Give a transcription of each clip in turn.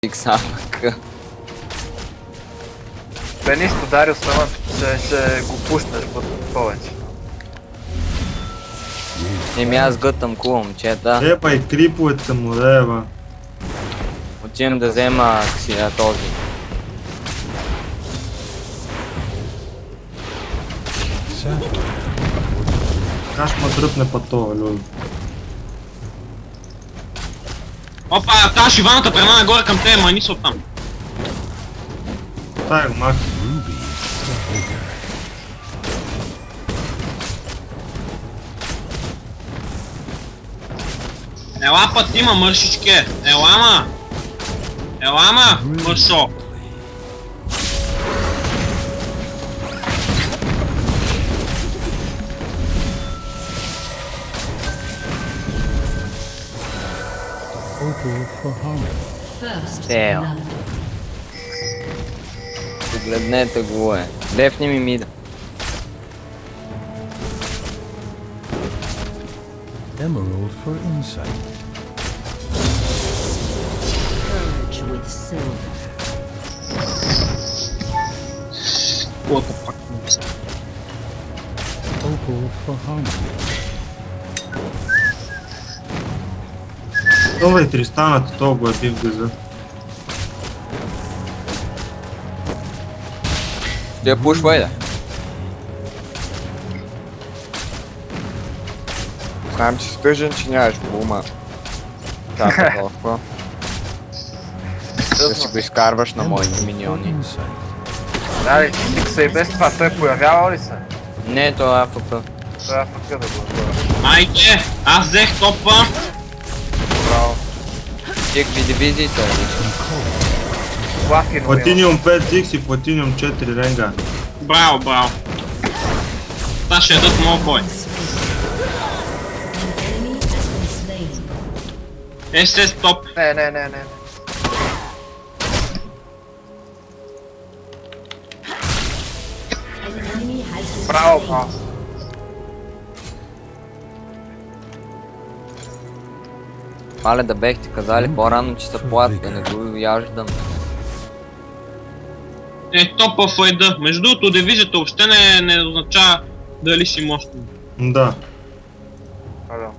Зикс АФК. Бенисто Дариус навън, ще го пуснеш повече. Еми аз гътам кула, момчета. Еба и криповете му, еба. Отивам да взема този. Как ще ме дръпне па това, люд. Опа, тази шиваната тръгна нагоре към те, мани са оттам. Тай го мах. Ела път има мършичке, елама! Елама, мършо! Ео. Погледнете го Лефни ми мида. Emerald for insight. Purge with silver. What the fuck? Opal for harmony. Това и Тристаната, това го е бив газа. Ти я пушвай да. Знам, че си тъжен, че нямаш бума. Чака толкова. Да си го изкарваш на моите миньони. Дали, Зикса и без това, той появява ли се? Не, това е АФК. Той е АФК да го отбора. Айде, аз взех топа. Браво. Ти какви дивизии са различни? Платинум има. Платиниум 5 Зикс и Платиниум 4 Ренга. Браво, браво. Това ще ядат много бой. Enemy has been slain. СС топ. Не. An enemy has been Браво, slain. браво. Мале да бехте казали по-рано, че са плат, да не го яждам. Топа в еда. Между другото, дивизията въобще не означава дали си мощен. Да. Алло.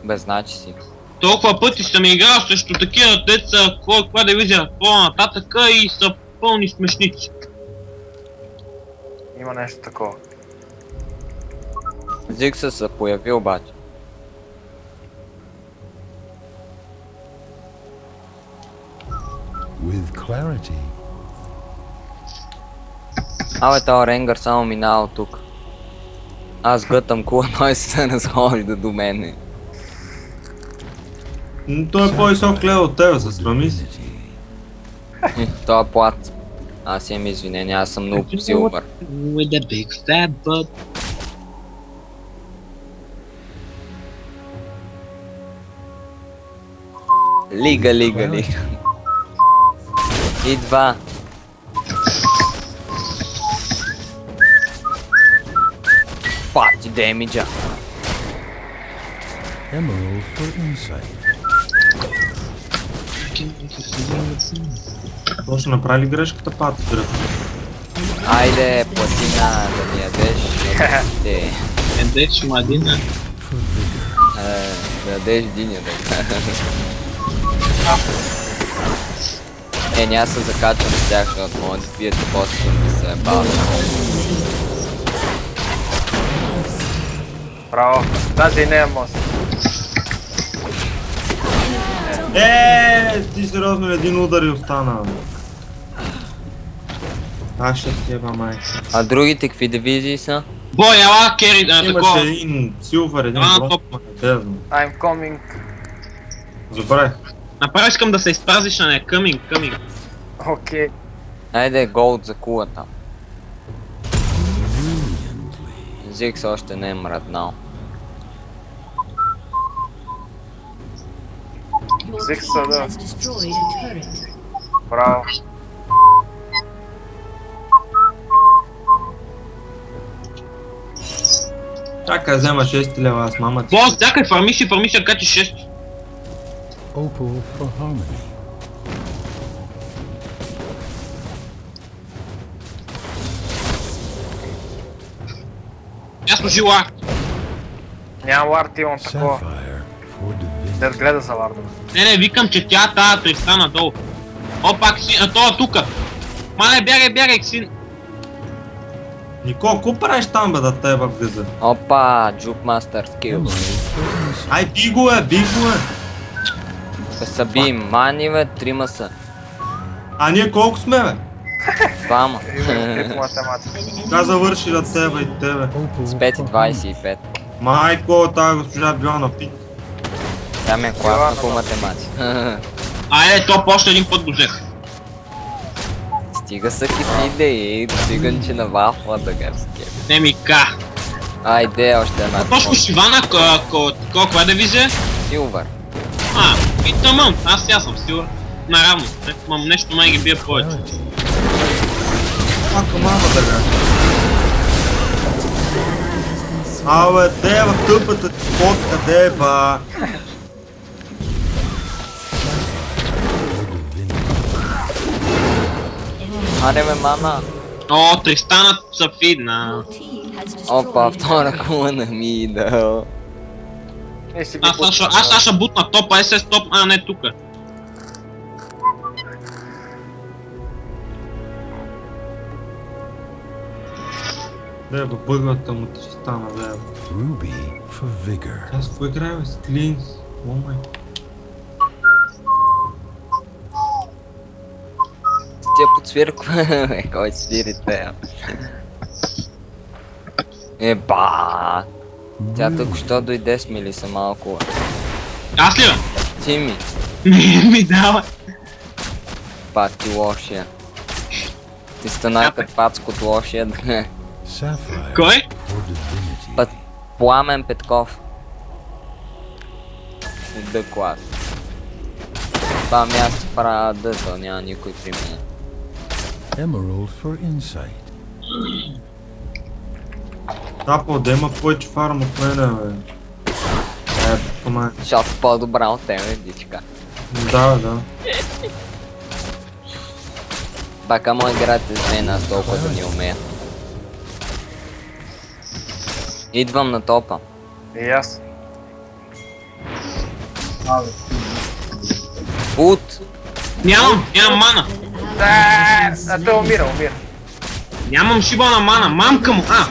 Без значи си. Толкова пъти съм играл срещу такива деца, каква дивизия по-нататъка и са пълни смешници. Има нещо такова. Зикса се появи обаче. With clarity. Абе, този Ренгър само минава от тук. Аз гътам кула, той се не схожда до мене. Той е по-висок левел от тебе, се срами си. Той е плат. Аз имам извинение, аз съм нуб силвър. With a big fat butt. Лига. Идва. Пати демиджа. Emerald for insight. То ще направи ли грешката пата, дръпа? Айде, платина, да ми ядеш. Те. Ендеш мадина. For vigor. Да ядеш диня, да. Няма се закачам с тях, защото могат да пият и после съм да се ебава. Браво. Даже и не е мост. Ти сериозно ли един удар и остана? Аз ще ти еба майка. А другите какви дивизии са? Бой, ела, кери, Имаше такова. един силвър, един А, бронз, топ. бездно. I'm coming. Добре. Направо искам да се изпразиш на не. Къминг. Окей. Айде голд за кулата. Зикс още не е мръднал. Your Six team other. has destroyed a turret. Браво. Чакай, взема 6 лева, аз мама ти. Бос, чакай, фармиши, качи 6. Opal for harmony. служи лард. Няма лард, имам такова. Sapphire for divinity. Дед гледа за ларда. Не, викам, че тя тази Тристана надолу. Опа, Ксин, а то тука. Мале, бягай, Ксин. Никол, ко правиш там бе да те в гъза? Опа, Джукмастър скил. Emerald for insight. Ай, би го е! Са би мани бе, трима са. А ние колко сме бе? Двама. Имам тип математика. Така завърши на тебе и тебе. Opal С for 5,25. Майко, тази госпожа била на пит. Тя ми е класна по математика. Айде, то почна един път го взех. Стига са хитри идеи, стиган че на вафла да гърски. Не ми ка. Айде, още една. Точно Шивана, коя дивизия? Силвър. А, и тъмъм, аз сега съм сигурен. Наравно, мам нещо май ги бие повече. clarity. Ако мама да га. Абе, де в тъпата ти фотка, де ба. Аре ме мана. О, Тристанът са фидна. Your team has destroyed Опа, a втора turret. кула на мидъл. Не си ги Аз ще бутна топа, СС топ, а не тука. Де ба, бъгната му ти стана, де ба. Ruby for vigor. Аз какво играя бе? С Клинс? О май. Тя подсвирква. Кой свири те? Еба. Тя тук що дойде с Мелиса малко. Аз ли бе? Ти ми. Не ми дава. Пак ти лошия. Ти стана като пацкот лошия. Sapphire Кой? for divinity. Пламен Петков. От Д клас. Това място правя Д, то няма никой при мен. Emerald for insight. Тапо, да има повече фарм от мене, бе. Тук май. Защото по-добра от тебе, дичка. Да, да. Бака му играте с мен, аз толкова да не умея. Идвам на топа. И аз. Пут! Нямам мана. Да, а той умира. Нямам шибана мана, мамка му, а!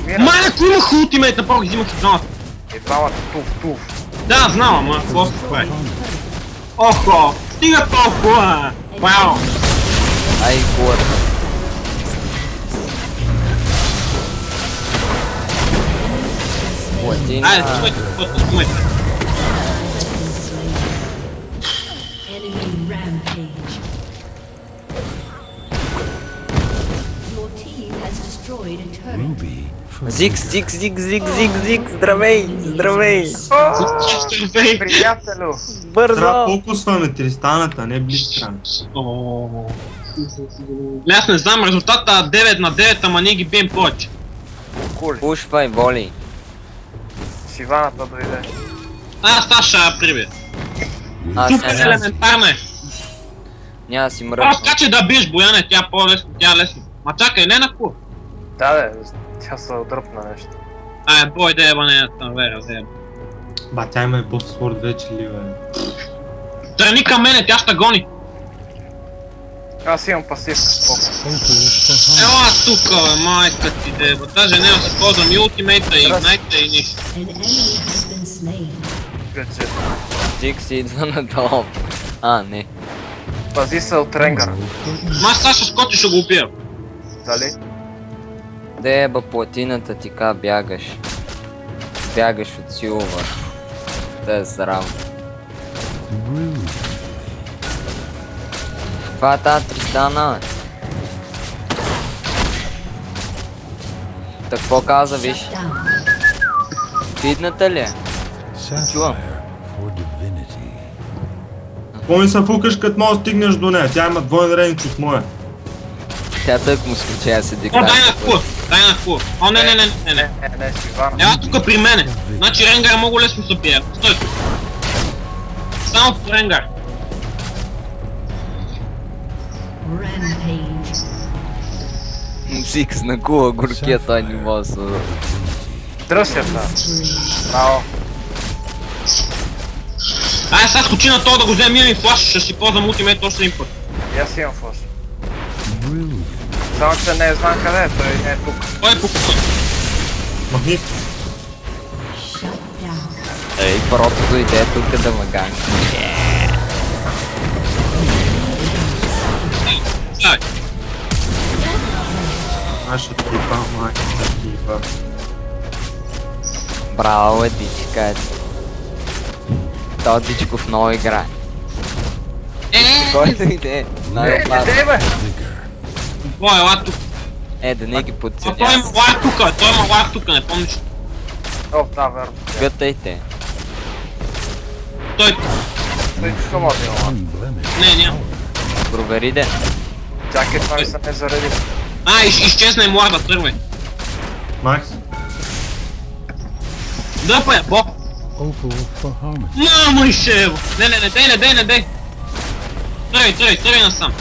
Умира. Май, ако имах ултимейт, направо ги взимах и двамата. И двамата туф. Да, знам, ама, какво се прави? Охо, стига толкова! Вау! Ай, кулата. Платина. Айде, снимайте. Enemy rampage. Your team has destroyed a turret. Ruby for Зиг, здравей, здравей. Приятелю. Трябва Бързо. фокусваме Тристаната, не Блицкранк. Аз не знам, резултата 9 на 9, ама ние ги бием повече. Кули. Пушвай, воли. Сиваната дойде. Аз ще я прибия. Аз Супер не елементарно е. няма да си Аз мръчна. така да биеш Бояне, тя по-лесно, тя лесно. Ма чакай, не на кур. Да, тя се отдръпна нещо. Ай, бой да еба не на вера, да еба. Ба, тя има и Босфорд вече ли, бе? Тръгни към мене, тя ще гони. Аз имам пасивка, споко. Opal for Ела harmony. тука, бе, майка ти да еба. Даже не да си ползвам и ултимейта, и игнайта, и нищо. An enemy has been slain. Гъче. Зиг си идва на топ. А, не. Пази се от Ренгара. Ма сега ще скочи, ще го убия. Дали? Де еба платината ти ка бягаш. Бягаш от Силвър. Да е здраво. Ruby. Това е тази Тристана. Так какво каза, виж? Shut down. Видната ли е? Sapphire for divinity. Какво ми се фукаш, като мога да стигнеш до нея? Тя има двоен рейндж от моя. Тя тък му случая се О, дигра. дай на кур, дай на кур. О, не. Не, Сивана. Ела тука при мене. Значи Ренгар много лесно се бие. Стой тук. Само по Ренгар. Rampage. Зиг знакува горкия, той не може да се... Дръсята. Браво. Ай, сега скочи на това да го вземем, имам и флаш, ще си ползвам ултимейт още един път. И аз имам флаш. Brilliant. Само че не знам къде е, той не е тук. Той е по кука. Махни се. Shut down. Ей, просто дойде тук да ме ганка. Ай, Наша типа, майката типа. Браво, е дичка, ето. Той Дичков много играе. Кой дойде? Най-опасно. Не, бе! бой, ела тук. Да не ги А той подценя. има лайк тука, той има лайк тука, не помниш. О, да, верно. Гътайте. Той, Той тук може да има. Unblemished. не, няма. Провери де. Чакай, това ми се не заради. Изчезна и млада, тръгвай. Макс, Дръпай, бо. Opal for harmony. Мамо и шево. Не дей. Тръгвай насам.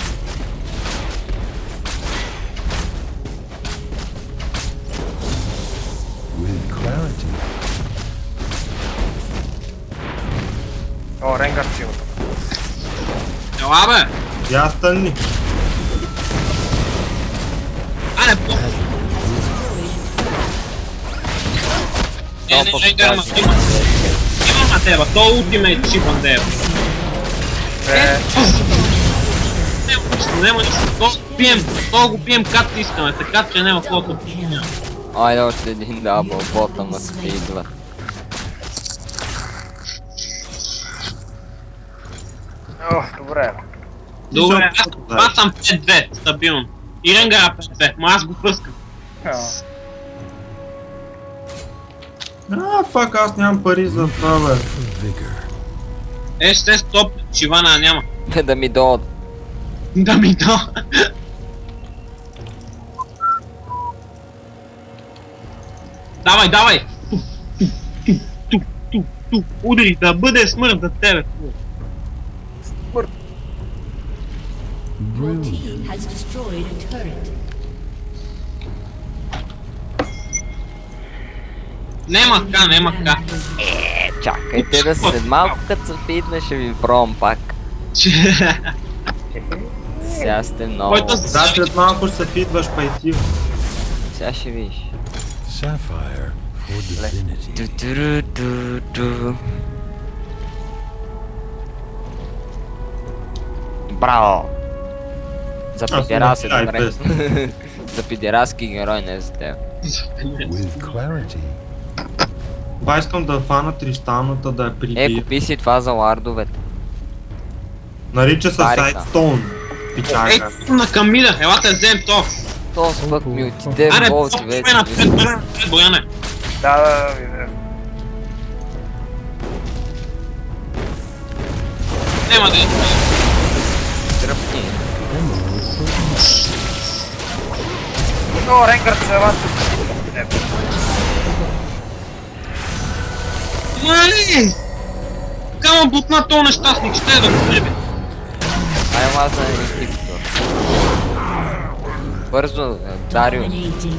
With clarity. О, Ренгар си има. Ела бе. я стънни. Аре, бо. Не, Ренгар ма, има на теба, то ултимейт чипан деба. Няма нищо, то го пием както искаме, така че няма какво да пием. Айде още един дабъл, бота ма спидва. О, добре. Добре, аз съм 5-2, стабилно. И Ренгара 5-2, ма аз го пръскам. Фак, аз нямам пари за това, бе. For vigor. Ще стоп, Шивана няма. Да ми дойде. Да ми да. Давай! Ту, удари, да бъде смърт за тебе. Your Brilliant. team has destroyed a turret. Нема така. Чакайте да след малко като се фитна ще ви пробвам пак. Сега сте много. Който Да, след малко ще се фидваш па и ти. Сега ще видиш. Sapphire for divinity. Ту-ту-ру-ту-ту. Браво! За Аз пидерас е съм добре. без. За пидераски герой не е за теб. With clarity. Ба, искам да фана тристалната да я прибия. Купи си това за лардовете. Нарича се Барика. Сайдстоун. Пичака. на Камида, елата взем то. То спък ми отиде Аре, в болти вече. напред, Бояне. Да, видя. Нема да е. Тръпни. О, Ренгар се ела тук. Мали! Кама бутна то нещастник, ще е да го пребе. Ай, маза е инхибитор. Бързо, Дарио. Dominating.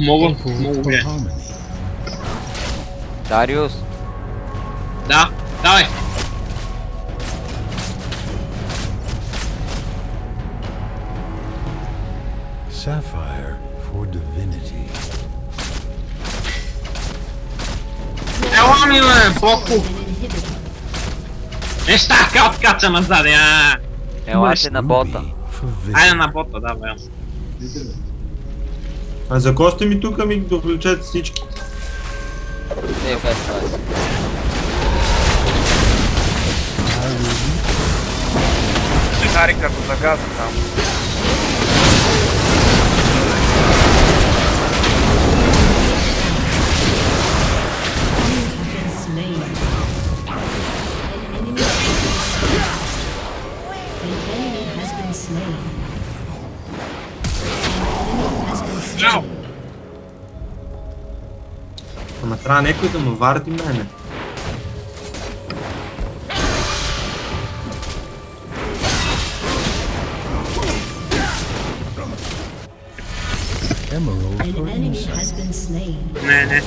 Мога For бе. harmony. Дариус. Да, давай. Sapphire for divinity. Ела ми бе, Боку. An inhibitor. Неща, каца назад, Елате на бота. Ruby for vigor. Айде на бота, да, бе. А за какво сте ми тук ми довлечете всички? Не, без това. Хари като загаза там. Been slain. An enemy has been slain. Ау! Ама трябва някой да ме варди мене. Emerald An enemy potency. has been slain. Не.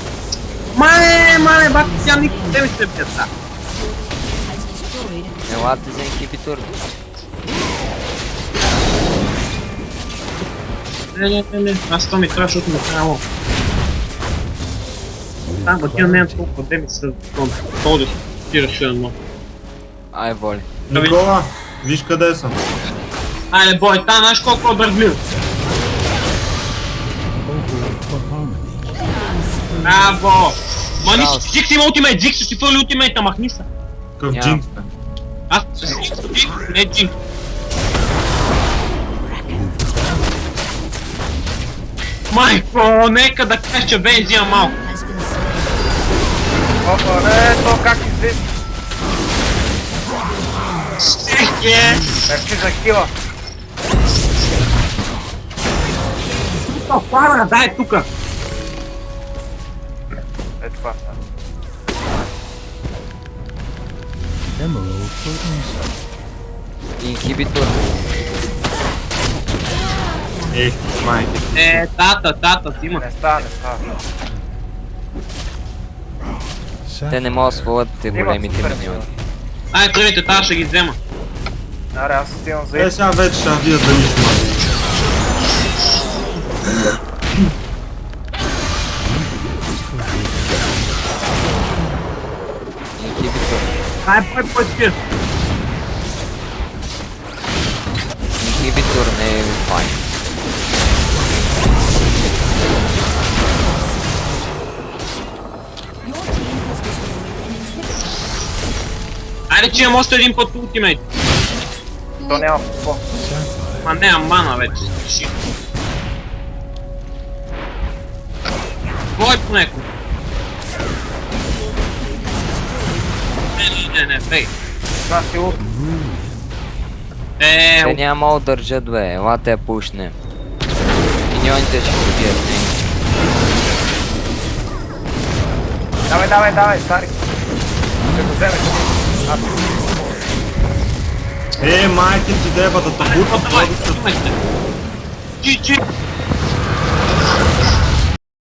Мале, бати, тя никой не ми се пята. Has destroyed. Елате за инхибитор. Не. Аз то ми трябва, защото ме трябва. Там отивам нямам толкова деми са това да спираш едно. Ай, воли. Никола, виж къде съм. Айде, бой, та, знаеш колко е бързлив? Opal for harmony. Браво! Ма Браво. нищо, Джикс има ултимейт, Джикс ще си фърли ултимейта, махни се. Какъв Няма. джинкс бе. Аз Джикс, не Джикс. Майко, нека да кажеш, че Вейн взима малко. Has been slain. Опа, не, то как излиза? Стехе! Мерси за кила. То пара, дай тука. Е това. Emerald potency. Инхибитор. Ех, майке. Тата, ти има. Не става. Те не могат да свалят те Имат големите супер миньони. Ай, тръгайте, тази ще ги взема. Аре, аз отивам за Е, сега вече ще видя дали ще ма. Инхибитор. Ай, бой, спир. Инхибитор не е файн. Your team has destroyed an inhibitor. Айде, че имам още един път ултимейт. То няма какво. Sapphire. Ма нямам мана вече, спеши. Бой по неко. Не, бей. Това си лут. Те няма да държат бе, елате я пушне. Миньоните ще побият него. Давай, стари. Ще го вземеш. Е, майке ти деба да табутат. Давай, Чи.